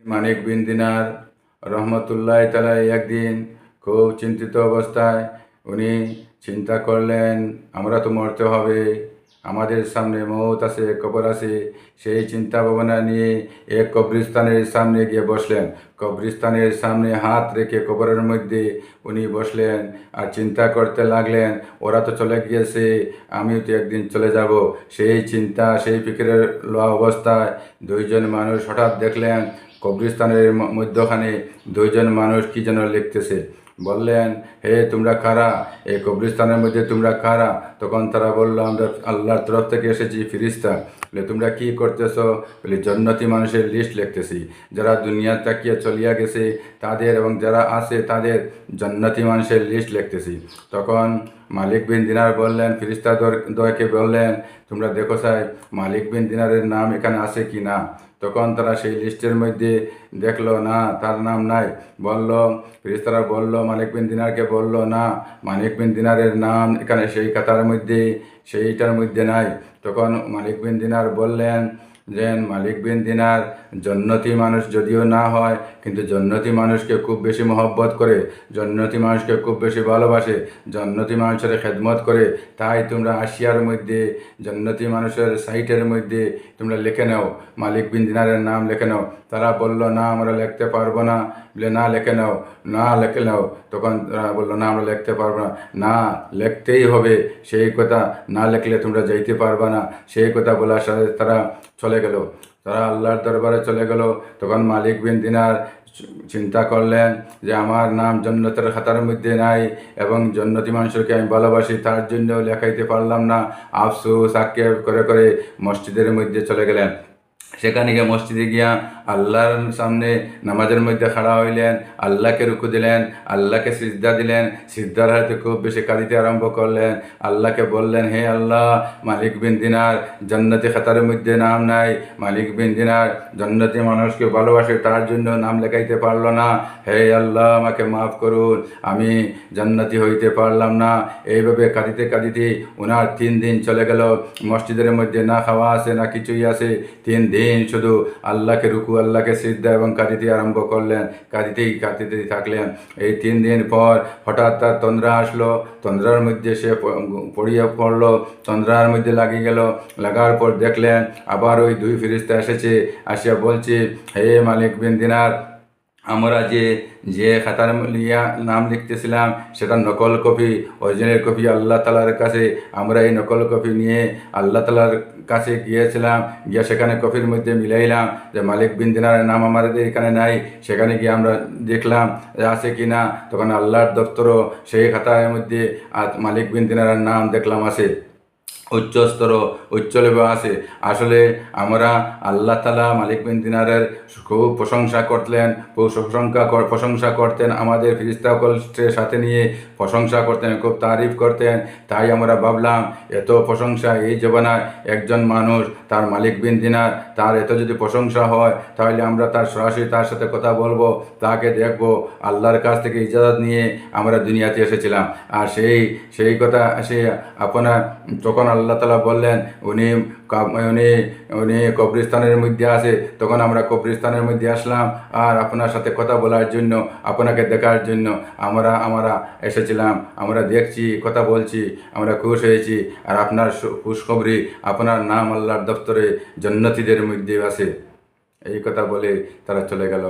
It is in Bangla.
মানিক বিন দিনার রহমতুল্লাহ তাআলা একদিন খুব চিন্তিত অবস্থায় উনি চিন্তা করলেন, আমরা তো মরতে হবে, আমাদের সামনে মৌত আছে, কবর আছে। সেই চিন্তা ভাবনা নিয়ে এক কবরস্থানের সামনে গিয়ে বসলেন। কবরস্থানের সামনে হাত রেখে কবরের মধ্যে উনি বসলেন আর চিন্তা করতে লাগলেন, ওরা তো চলে গিয়েছে, আমিও তো একদিন চলে যাব। সেই চিন্তা, সেই ফিকিরের লওয়া অবস্থায় দুইজন মানুষ হঠাৎ দেখলেন কবরস্থানের মধ্যখানে দুইজন মানুষ কি যেন লিখতেছে। বললেন, হে তোমরা কারা, এই কবরস্থানের মধ্যে তোমরা কারা? তখন তারা বলল, আমরা আল্লাহর তরফ থেকে এসেছি, ফিরিস্তা। বলে, তোমরা কি করতেছ? বলে, জান্নাতি মানুষের লিস্ট লিখতেছি, যারা দুনিয়া তাকিয়ে চলিয়া গেছে তাদের এবং যারা আছে তাদের জান্নাতি মানুষের লিস্ট লিখতেছি। তখন মালিক বিন দিনার বললেন, ফিরিস্তা দয়কে বললেন, তোমরা দেখো সাহেব, মালিক বিন দিনারের নাম এখানে আছে কি না। তখন তারা সেই লিস্টের মধ্যে দেখলো না, তার নাম নাই। বলল, ফেরেশতারা বলল, মালিক বিন দিনারকে বলল, না, মালিক বিন দিনারের নাম এখানে সেই খাতার মধ্যে, সেইটার মধ্যে নাই। তখন মালিক বিন দিনার বললেন যে, মালিক বিন দিনার জান্নাতি মানুষ যদিও না হয়, কিন্তু জান্নাতি মানুষকে খুব বেশি মহব্বত করে, জান্নাতি মানুষকে খুব বেশি ভালোবাসে, জান্নাতি মানুষের খেদমত করে। তাই তোমরা আসিয়ার মধ্যে জান্নাতি মানুষের সাইটের মধ্যে তোমরা লিখে নাও, মালিক বিন দিনারের নাম লিখে নাও। তারা বলল, না, আমরা লিখতে পারবো না। বলে, না, লিখে নাও, না লিখে নাও। তখন তারা বললো, না, আমরা লিখতে পারবো না। না, লিখতেই হবে, সেই কথা না লিখলে তোমরা যাইতে পারবা না। সেই কথা বলার সাথে তারা চলে গেল, তারা আল্লাহর দরবারে চলে গেল। তখন মালিক বিন দিনার চিন্তা করলেন যে, আমার নাম জান্নাতের খাতার মধ্যে নাই এবং জান্নাতি মানুষকে আমি ভালোবাসি, তার জন্য লেখাইতে পারলাম না। আফসোস আক্ষেপ করে করে মসজিদের মধ্যে চলে গেলেন। সেখানে গিয়ে মসজিদে গিয়া আল্লাহর সামনে নামাজের মধ্যে খাড়া হইলেন, আল্লাহকে রুকু দিলেন, আল্লাহকে সিজদা দিলেন। সিজদার হাতে খুব বেশি কাঁদিতে আরম্ভ করলেন। আল্লাহকে বললেন, হে আল্লাহ, মালিক বিন দিনার জান্নাতি খাতার মধ্যে নাম নাই, মালিক বিন দিনার জান্নাতি মানুষকে ভালোবাসে, তার জন্য নাম লেখাইতে পারলো না। হে আল্লাহ, আমাকে মাফ করুন, আমি জান্নাতি হইতে পারলাম না। এইভাবে কাঁদিতে কাঁদিতে ওনার 3 দিন চলে গেল। মসজিদের মধ্যে না খাওয়া আছে, না কিছুই আছে। 3 দিন শুধু আল্লাহকে রুকু, আল্লাহকে সিজদা এবং কাঁদিতে আরম্ভ করলেন, কাঁদিতেই থাকলেন। এই 3 দিন পর হঠাৎ তার তন্দ্রা আসলো। তন্দ্রার মধ্যে সে পড়িয়ে পড়লো, তন্দ্রার মধ্যে লাগিয়ে গেল। লাগার পর দেখলেন আবার ওই 2 ফেরেশতা এসেছে, আসিয়া বলছে, হে মালিক বিন দিনার, আমরা যে খাতার নাম লিখতেছিলাম সেটা নকল কপি, অরিজিনাল কপি আল্লাহ তালার কাছে। আমরা এই নকল কপি নিয়ে আল্লাহ তালার কাছে গিয়েছিলাম, গিয়ে সেখানে কপির মধ্যে মিলাইলাম যে মালিক বিন দিনারের নাম আমাদের এখানে নাই। সেখানে গিয়ে আমরা দেখলাম যে আছে কি না। তখন আল্লাহর দপ্তরও সেই খাতার মধ্যে মালিক বিন দিনারের নাম দেখলাম আছে, উচ্চস্তর উচ্চ লেভেল আছে। আসলে আমরা আল্লাহ তালা মালিক বিন দিনারের খুব প্রশংসা করতেন, প্রশংসা করতেন, আমাদের ফিরিস্তাকুলের সাথে নিয়ে প্রশংসা করতেন, খুব তারিফ করতেন। তাই আমরা ভাবলাম, এত প্রশংসা এই জমানায় একজন মানুষ, তার মালিক বিন দিনার, তার এত যদি প্রশংসা হয়, তাহলে আমরা তার সরাসরি তার সাথে কথা বলবো, তাকে দেখবো। আল্লাহর কাছ থেকে ইজাজত নিয়ে আমরা দুনিয়াতে এসেছিলাম। আর সেই কথা সে আপনার তখন আল্লাহ তালা বললেন, উনি উনি উনি কবরস্থানের মধ্যে আছে। তখন আমরা কবরস্থানের মধ্যে আসলাম আর আপনার সাথে কথা বলার জন্য, আপনাকে দেখার জন্য আমরা এসেছিলাম। আমরা দেখছি, কথা বলছি, আমরা খুশ হয়েছি। আর আপনার খুশখবরি, আপনার নাম আল্লাহর দপ্তরে জান্নাতীদের মধ্যে আছে। এই কথা বলে তারা চলে গেল।